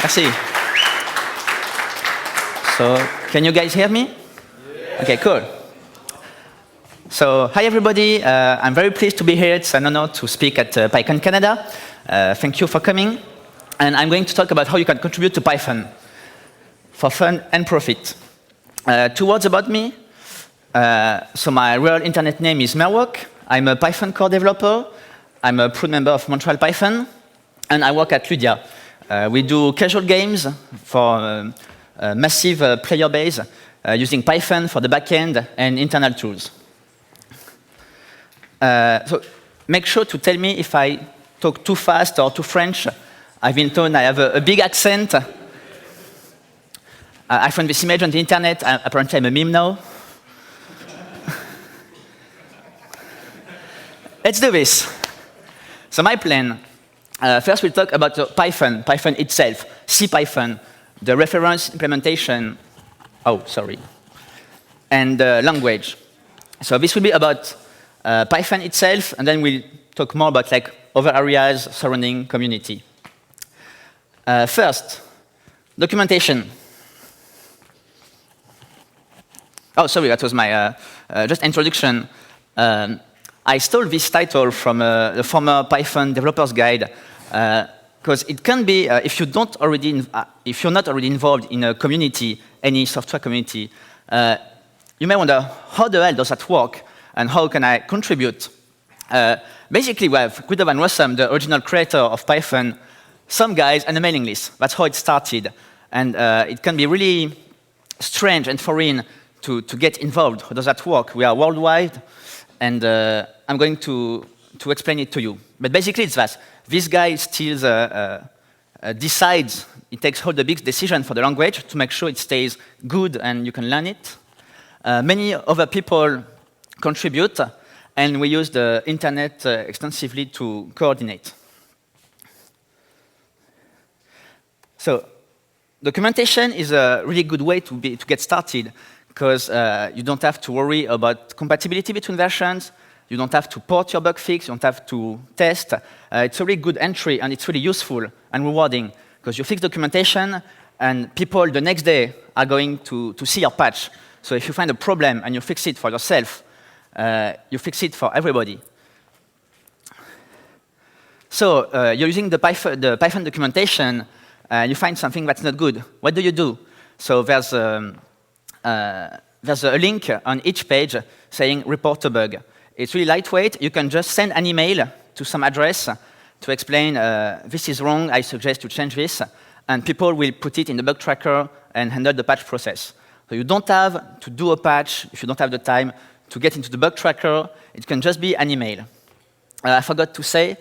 Merci. So, can you guys hear me? Yeah. Okay, cool. So, hi everybody. I'm very pleased to be here. It's an honor to speak at PyCon Canada. Thank you for coming. And I'm going to talk about how you can contribute to Python for fun and profit. 2 words about me. So my real internet name is Merwok. I'm a Python core developer. I'm a proud member of Montreal Python. And I work at Lydia. We do casual games for a massive player base using Python for the backend and internal tools. So make sure to tell me if I talk too fast or too French. I've been told I have a big accent. I found this image on the internet. Apparently, I'm a meme now. Let's do this. So my plan. First, we'll talk about Python itself, CPython, the reference implementation. Oh, sorry. And the language. So this will be about Python itself, and then we'll talk more about other areas surrounding community. First, documentation. Oh, sorry, that was my just introduction. I stole this title from the former Python developers guide because it can be if you're not already involved in a community, any software community, you may wonder how the hell does that work and how can I contribute? Basically, we have Guido van Rossum, the original creator of Python, some guys, and a mailing list. That's how it started, and it can be really strange and foreign to get involved. How does that work? We are worldwide. And I'm going to explain it to you. But basically, it's that. This guy still decides, he takes all the big decisions for the language to make sure it stays good and you can learn it. Many other people contribute, and we use the internet extensively to coordinate. So documentation is a really good way to get started, because you don't have to worry about compatibility between versions. You don't have to port your bug fix. You don't have to test. It's a really good entry, and it's really useful and rewarding, because you fix documentation, and people the next day are going to see your patch. So if you find a problem and you fix it for yourself, you fix it for everybody. So you're using the Python documentation, you find something that's not good. What do? So there's a link on each page saying report a bug. It's really lightweight. You can just send an email to some address to explain this is wrong, I suggest you change this, and people will put it in the bug tracker and handle the patch process. So you don't have to do a patch if you don't have the time to get into the bug tracker. It can just be an email. I forgot to say,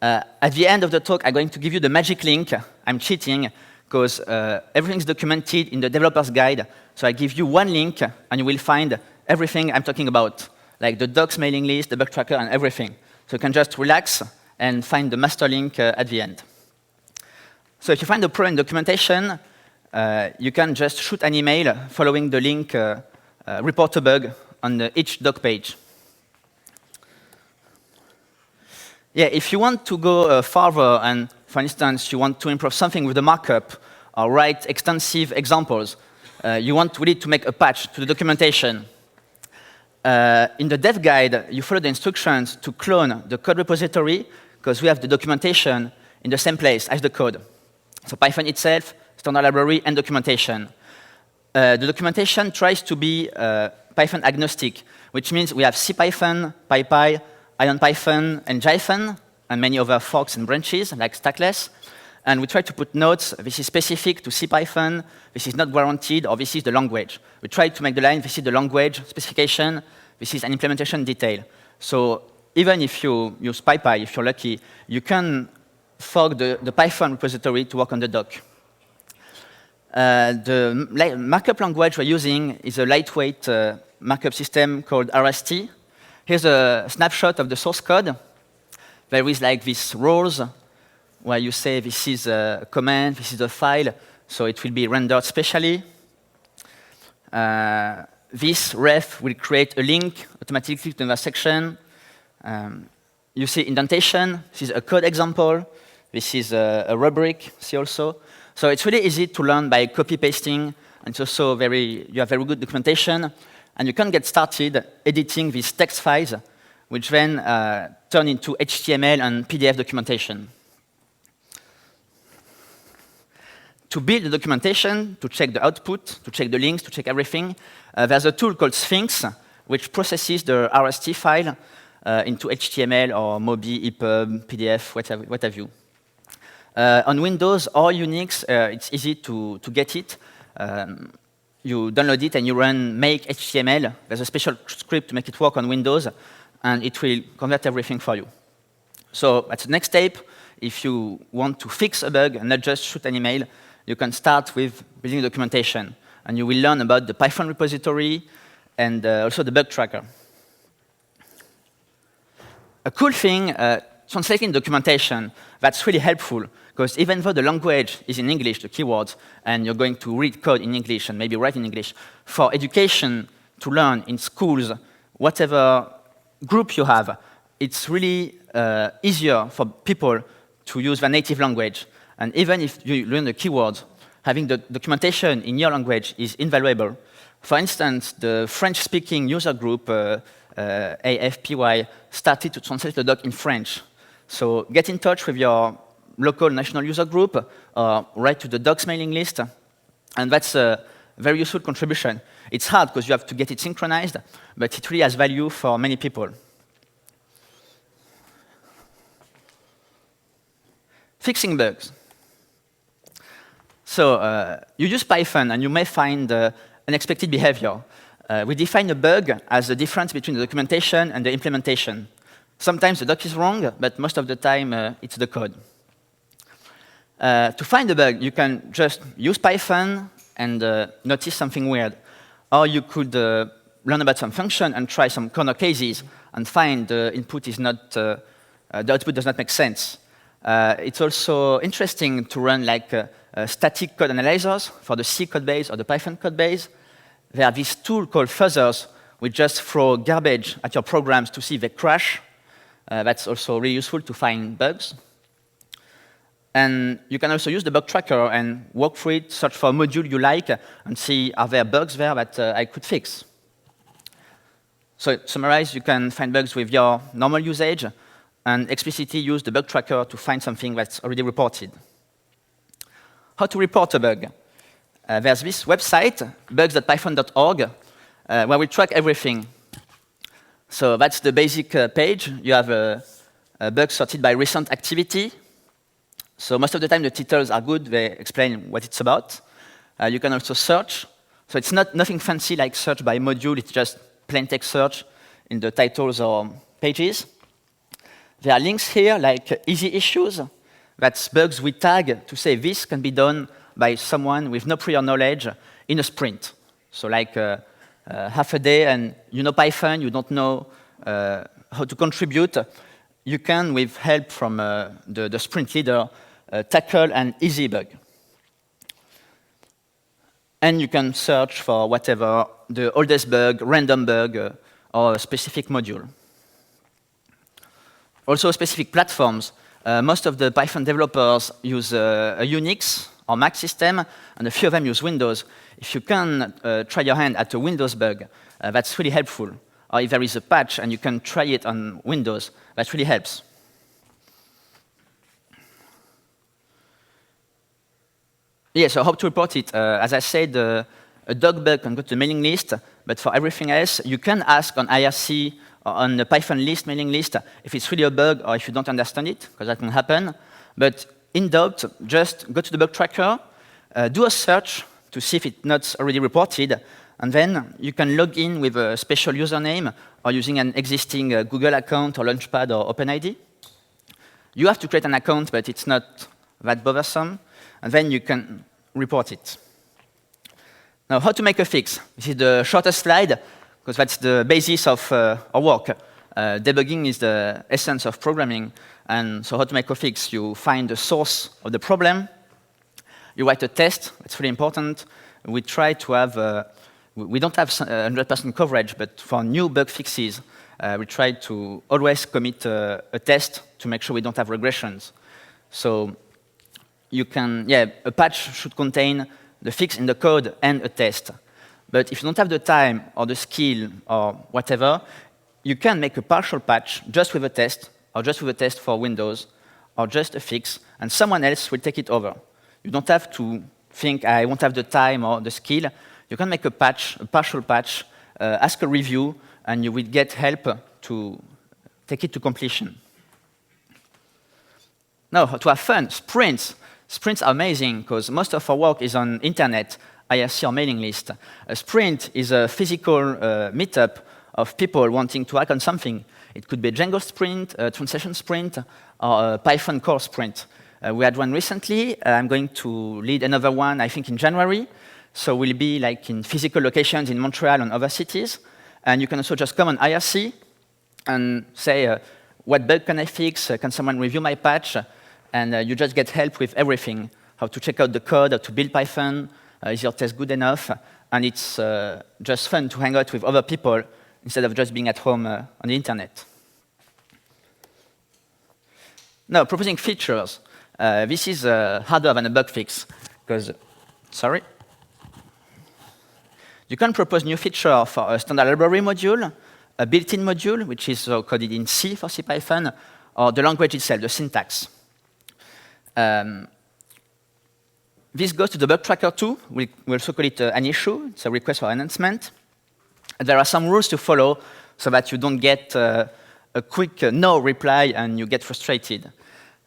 at the end of the talk, I'm going to give you the magic link. I'm cheating, because everything's documented in the developer's guide. So I give you one link, and you will find everything I'm talking about, like the docs mailing list, the bug tracker, and everything. So you can just relax and find the master link at the end. So if you find a problem in documentation, you can just shoot an email following the link report a bug on each doc page. Yeah, if you want to go further, and for instance, you want to improve something with the markup or write extensive examples, you want really to make a patch to the documentation. In the dev guide, you follow the instructions to clone the code repository, because we have the documentation in the same place as the code. So Python itself, standard library, and documentation. The documentation tries to be Python agnostic, which means we have CPython, PyPy, IronPython, and Jython, and many other forks and branches, like Stackless. And we try to put notes, this is specific to CPython, this is not guaranteed, or this is the language. We try to make the line, this is the language specification, this is an implementation detail. So even if you use PyPy, if you're lucky, you can fork the Python repository to work on the doc. The markup language we're using is a lightweight markup system called RST. Here's a snapshot of the source code. There is these rows where you say this is a command, this is a file, so it will be rendered specially. This ref will create a link automatically to the section. You see indentation. This is a code example. This is a rubric, see also. So it's really easy to learn by copy-pasting, and it's also you have very good documentation, and you can get started editing these text files, which then turn into HTML and PDF documentation. To build the documentation, to check the output, to check the links, to check everything, there's a tool called Sphinx, which processes the RST file into HTML or MOBI, EPUB, PDF, what have you. On Windows or Unix, it's easy to get it. You download it and you run make HTML. There's a special script to make it work on Windows, and it will convert everything for you. So that's the next step. If you want to fix a bug and not just shoot an email, you can start with building documentation. And you will learn about the Python repository and also the bug tracker. A cool thing, translating documentation, that's really helpful, because even though the language is in English, the keywords, and you're going to read code in English and maybe write in English, for education to learn in schools, whatever group you have, it's really easier for people to use their native language. And even if you learn the keywords, having the documentation in your language is invaluable. For instance, the French-speaking user group, AFPY, started to translate the doc in French. So get in touch with your local national user group, or write to the docs mailing list, and that's a very useful contribution. It's hard because you have to get it synchronized, but it really has value for many people. Fixing bugs. So you use Python, and you may find unexpected behavior. We define a bug as the difference between the documentation and the implementation. Sometimes the doc is wrong, but most of the time it's the code. To find a bug, you can just use Python and notice something weird. Or you could learn about some function and try some corner cases and find the input is not, the output does not make sense. It's also interesting to run like static code analyzers for the C code base or the Python code base. There are this tool called fuzzers, which just throw garbage at your programs to see if they crash. That's also really useful to find bugs. And you can also use the bug tracker and walk through it, search for a module you like, and see are there bugs there that I could fix. So to summarize, you can find bugs with your normal usage, and explicitly use the bug tracker to find something that's already reported. How to report a bug? There's this website, bugs.python.org, where we track everything. So that's the basic page. You have a bug sorted by recent activity. So most of the time, the titles are good. They explain what it's about. You can also search. So it's nothing fancy like search by module. It's just plain text search in the titles or pages. There are links here, like easy issues. That's bugs we tag to say this can be done by someone with no prior knowledge in a sprint. So like half a day, and you know Python, you don't know how to contribute. You can, with help from the sprint leader, tackle an easy bug. And you can search for whatever, the oldest bug, random bug, or a specific module. Also, specific platforms. Most of the Python developers use a Unix or Mac system, and a few of them use Windows. If you can try your hand at a Windows bug, that's really helpful. Or if there is a patch and you can try it on Windows, that really helps. Yeah, so how to report it? As I said, a dog bug can go to the mailing list, but for everything else, you can ask on IRC or on the Python list, mailing list, if it's really a bug or if you don't understand it, because that can happen. But in doubt, just go to the bug tracker, do a search to see if it's not already reported, and then you can log in with a special username or using an existing Google account or Launchpad or OpenID. You have to create an account, but it's not that bothersome, and then you can report it. Now, how to make a fix? This is the shortest slide, because that's the basis of our work. Debugging is the essence of programming, and so how to make a fix? You find the source of the problem, you write a test, it's really important. We try to have, we don't have 100% coverage, but for new bug fixes, we try to always commit a test to make sure we don't have regressions. So you can, yeah, a patch should contain the fix in the code and a test. But if you don't have the time or the skill or whatever, you can make a partial patch just with a test, or just with a test for Windows, or just a fix, and someone else will take it over. You don't have to think, I won't have the time or the skill. You can make a patch, a partial patch, ask a review, and you will get help to take it to completion. Now, to have fun, sprints. Sprints are amazing, because most of our work is on internet, IRC or mailing list. A sprint is a physical meetup of people wanting to work on something. It could be a Django sprint, a translation sprint, or a Python core sprint. We had one recently. I'm going to lead another one, I think, in January. So we'll be like in physical locations in Montreal and other cities. And you can also just come on IRC and say, what bug can I fix? Can someone review my patch? And you just get help with everything, how to check out the code, how to build Python, is your test good enough? And it's just fun to hang out with other people instead of just being at home on the internet. Now, proposing features. This is harder than a bug fix, because, sorry. You can propose new feature for a standard library module, a built-in module, which is coded in C for CPython, or the language itself, the syntax. This goes to the bug tracker too. We also call it an issue. It's a request for enhancement. And there are some rules to follow so that you don't get a quick no reply and you get frustrated.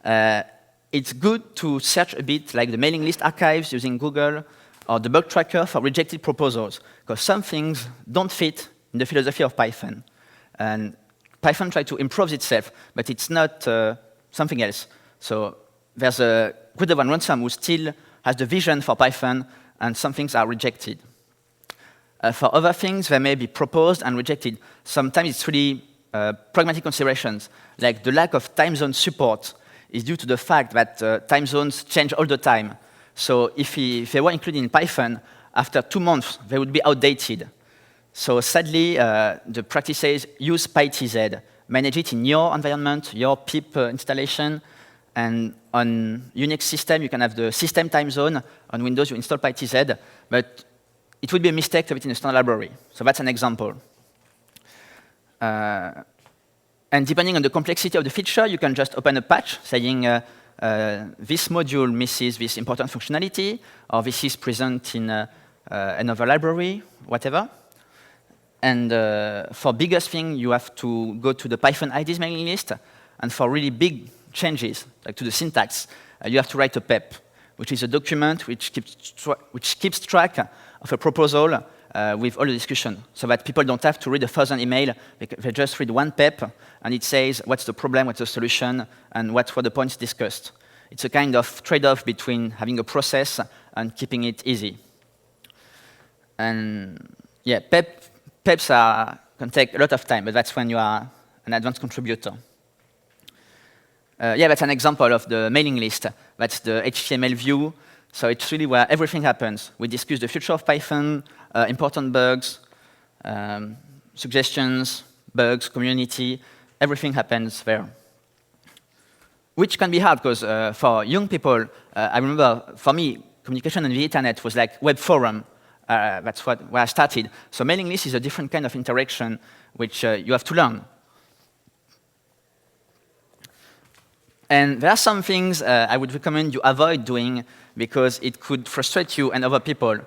It's good to search a bit like the mailing list archives using Google or the bug tracker for rejected proposals, because some things don't fit in the philosophy of Python. And Python tries to improve itself, but it's not something else. So there's a good one ransom who still has the vision for Python, and some things are rejected. For other things, they may be proposed and rejected. Sometimes it's really pragmatic considerations, like the lack of time zone support is due to the fact that time zones change all the time. So if they were included in Python, after 2 months, they would be outdated. So sadly, the practice says use PyTZ. Manage it in your environment, your pip installation. And on Unix system, you can have the system time zone. On Windows, you install PyTZ. But it would be a mistake to have it in a standard library. So that's an example. And depending on the complexity of the feature, you can just open a patch saying this module misses this important functionality, or this is present in another library, whatever. And for biggest thing, you have to go to the Python IDs mailing list. And for really big changes, like to the syntax, you have to write a PEP, which is a document which keeps track of a proposal with all the discussion, so that people don't have to read 1,000 emails. They just read one PEP, and it says what's the problem, what's the solution, and what were the points discussed. It's a kind of trade-off between having a process and keeping it easy. And yeah, PEPs can take a lot of time, but that's when you are an advanced contributor. Yeah, that's an example of the mailing list. That's the HTML view. So it's really where everything happens. We discuss the future of Python, important bugs, suggestions, bugs, community. Everything happens there. Which can be hard, because for young people, I remember, for me, communication on the internet was like web forum. That's where I started. So mailing list is a different kind of interaction, which you have to learn. And there are some things I would recommend you avoid doing, because it could frustrate you and other people.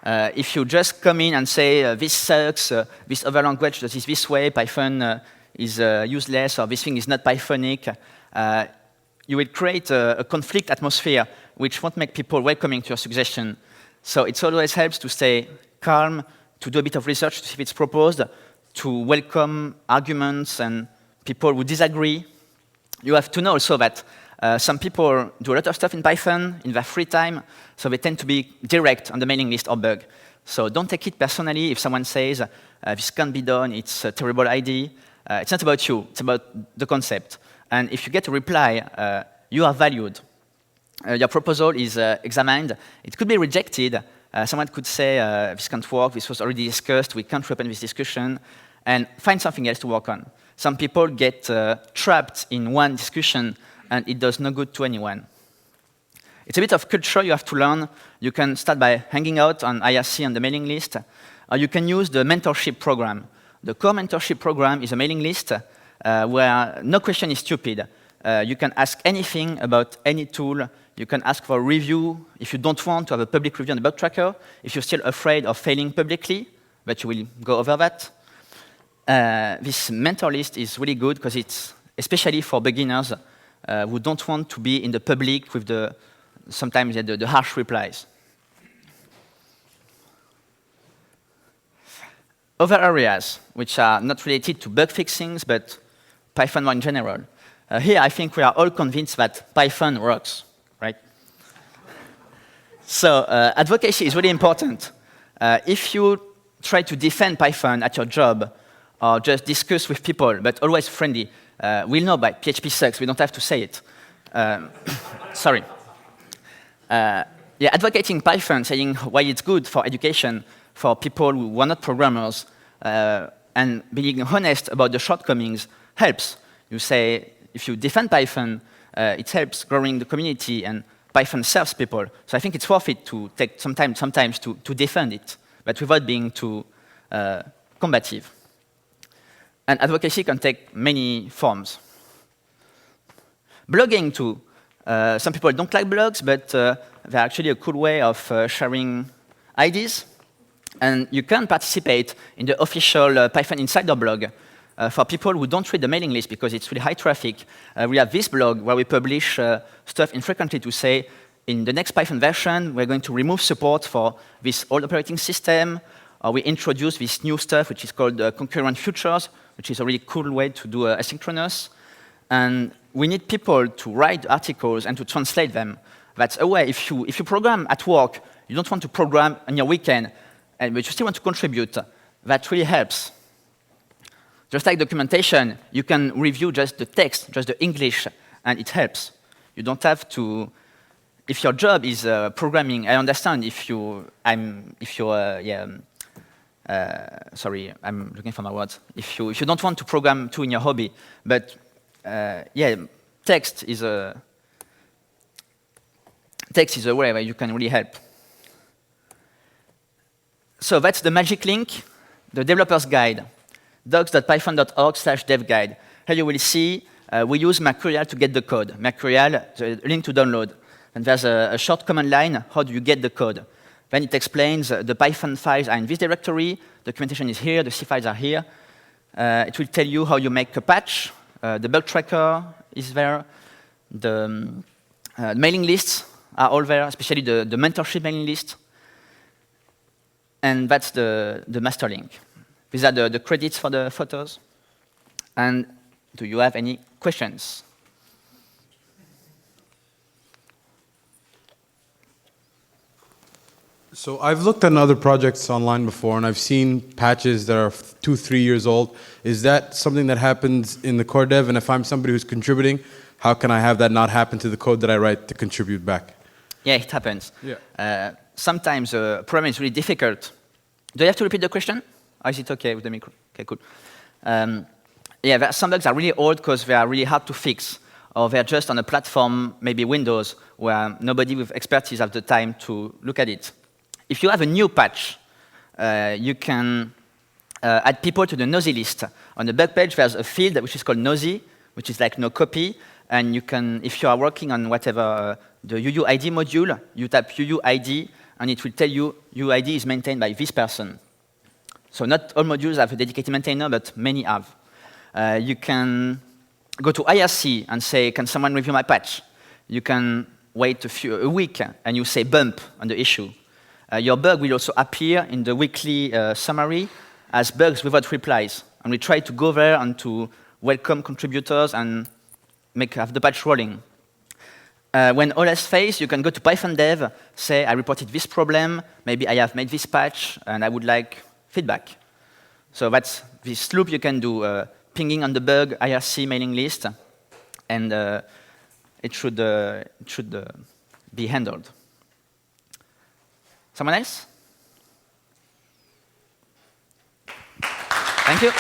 If you just come in and say, this sucks, this other language does it this way, Python is useless, or this thing is not Pythonic, you will create a conflict atmosphere which won't make people welcoming to your suggestion. So it always helps to stay calm, to do a bit of research to see if it's proposed, to welcome arguments and people who disagree. You have to know also that some people do a lot of stuff in Python in their free time, so they tend to be direct on the mailing list or bug. So don't take it personally if someone says, this can't be done, it's a terrible idea. It's not about you, it's about the concept. And if you get a reply, you are valued. Your proposal is examined. It could be rejected. Someone could say, this can't work, this was already discussed, we can't reopen this discussion, and find something else to work on. Some people get trapped in one discussion and it does no good to anyone. It's a bit of culture you have to learn. You can start by hanging out on IRC on the mailing list, or you can use the mentorship program. The core mentorship program is a mailing list where no question is stupid. You can ask anything about any tool. You can ask for a review if you don't want to have a public review on the bug tracker, if you're still afraid of failing publicly, but you will go over that. This mentor list is really good because it's especially for beginners who don't want to be in the public with sometimes the harsh replies. Other areas which are not related to bug fixings, but Python in general. Here, I think we are all convinced that Python works, right? So advocacy is really important. If you try to defend Python at your job, or just discuss with people, but always friendly, we'll know that PHP sucks. We don't have to say it. Sorry. Yeah, advocating Python, saying why it's good for education, for people who are not programmers, and being honest about the shortcomings helps. You say, if you defend Python, it helps growing the community, and Python serves people. So I think it's worth it to take some time sometimes to defend it, but without being too combative. And advocacy can take many forms. Blogging, too. Some people don't like blogs, but they're actually a cool way of sharing ideas. And you can participate in the official Python Insider blog. For people who don't read the mailing list because it's really high traffic, we have this blog where we publish stuff infrequently to say, in the next Python version, we're going to remove support for this old operating system, or we introduce this new stuff, which is called concurrent futures, which is a really cool way to do asynchronous. And we need people to write articles and to translate them. That's a way, if you program at work, you don't want to program on your weekend, but you still want to contribute, that really helps. Just like documentation, you can review just the text, just the English, and it helps. You don't have to. If your job is programming, I understand. Sorry, I'm looking for my words. If you don't want to program too in your hobby, but yeah, text is a way where you can really help. So that's the magic link, the developer's guide. docs.python.org/devguide. Here you will see we use Mercurial to get the code. Mercurial, the link to download. And there's a short command line, how do you get the code? Then it explains the Python files are in this directory, documentation is here, the C files are here. It will tell you how you make a patch, the bug tracker is there, the mailing lists are all there, especially the mentorship mailing list. And that's the master link. These are the credits for the photos. And do you have any questions? So I've looked at other projects online before, and I've seen patches that are 2-3 years old. Is that something that happens in the core dev? And if I'm somebody who's contributing, how can I have that not happen to the code that I write to contribute back? Yeah, it happens. Yeah. Sometimes a problem is really difficult. Do you have to repeat the question? Or is it OK with the micro? OK, cool. Yeah, some bugs are really old because they are really hard to fix, or they're just on a platform, maybe Windows, where nobody with expertise has the time to look at it. If you have a new patch, you can add people to the nosy list. On the bug page, there's a field which is called nosy, which is like no copy. And you can, if you are working on whatever, the UUID module, you tap UUID, and it will tell you UUID is maintained by this person. So not all modules have a dedicated maintainer, but many have. You can go to IRC and say, can someone review my patch? You can wait a week, and you say bump on the issue. Your bug will also appear in the weekly summary as bugs without replies. And we try to go there and to welcome contributors and have the patch rolling. When all else fails, you can go to Python dev, say, I reported this problem, maybe I have made this patch, and I would like feedback. So that's this loop you can do, pinging on the bug, IRC mailing list, and it should be handled. Someone else? Thank you.